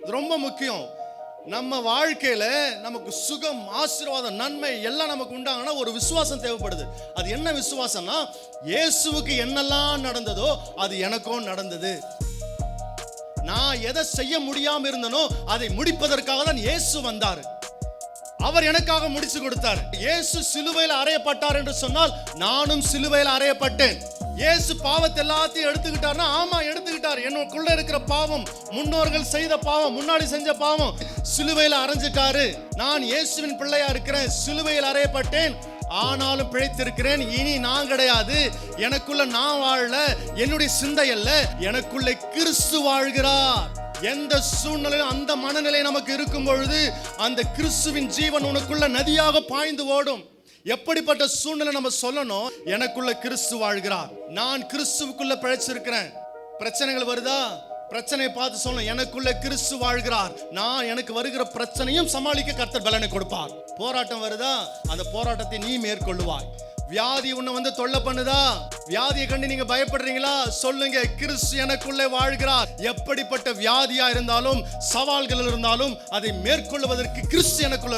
இது ரொம்ப முக்கியம். நம்ம வாழ்க்கையில நமக்கு சுகம், ஆசீர்வாதம், நன்மை எல்லாம் நமக்கு உண்டாங்கன்னா ஒரு விசுவாசம் தேவைப்படுது. அது என்ன விசுவாசம்னா, இயேசுவுக்கு என்னெல்லாம் நடந்ததோ அது எனக்கும் நடந்தது. நான் எதை செய்ய முடியாம இருந்தனோ அதை முடிப்பதற்காக தான் இயேசு வந்தார். அவர் எனக்காக முடிச்சு கொடுத்தார். இயேசு சிலுவையில் அறையப்பட்டார் என்று சொன்னால் நானும் சிலுவையில் அறையப்பட்டேன். இயேசு பாவத்தை எல்லாத்தையும் எடுத்துக்கிட்டார்னா, ஆமா எடுத்துக்கிட்டார். எனக்குள்ள இருக்கிற பாவம், முன்னோர்கள் செய்த பாவம், முன்னாடி செஞ்ச பாவம் சிலுவையில் அறைஞ்சிட்டாரு. நான் இயேசுவின் பிள்ளையா இருக்கிறேன், சிலுவையில் அறையப்பட்டேன், ஆனாலும் பிழைத்திருக்கிறேன். இனி நான் கிடையாது, எனக்குள்ள நான் வாழல, என்னுடைய சிந்தை அல்ல, எனக்குள்ள கிறிஸ்து வாழ்கிறார். எந்த சூழ்நிலையும் அந்த மனநிலை நமக்கு இருக்கும் பொழுது அந்த கிறிஸ்துவின் ஜீவன் உனக்குள்ள நதியாக பாய்ந்து ஓடும். எப்படிப்பட்ட சூழ்நிலை நம்ம சொல்லணும், எனக்குள்ள கிறிஸ்து வாழ்கிறார், நான் கிறிஸ்துவுக்குள்ள பிழைச்சிருக்கிறேன். பிரச்சனைகள் வருதா, பிரச்சனையை பார்த்து சொல்லணும், எனக்குள்ள கிறிஸ்து வாழ்கிறார், நான் எனக்கு வருகிற பிரச்சனையும் சமாளிக்க கர்த்தர் பலனை கொடுப்பார். போராட்டம் வருதா, அந்த போராட்டத்தை நீ மேற்கொள்ளுவாய். வியாதி உன்னை தொல்லை பண்ணுதா, வியாதியை கண்டு நீங்க பயப்படுறீங்களா, சொல்லுங்க, கிறிஸ்து எனக்குள்ளே வாழ்கிறார். எப்படிப்பட்ட வியாதியா இருந்தாலும், சவால்கள் இருந்தாலும் அதை மேற்கொள்வதற்கு கிறிஸ்து எனக்குள்ள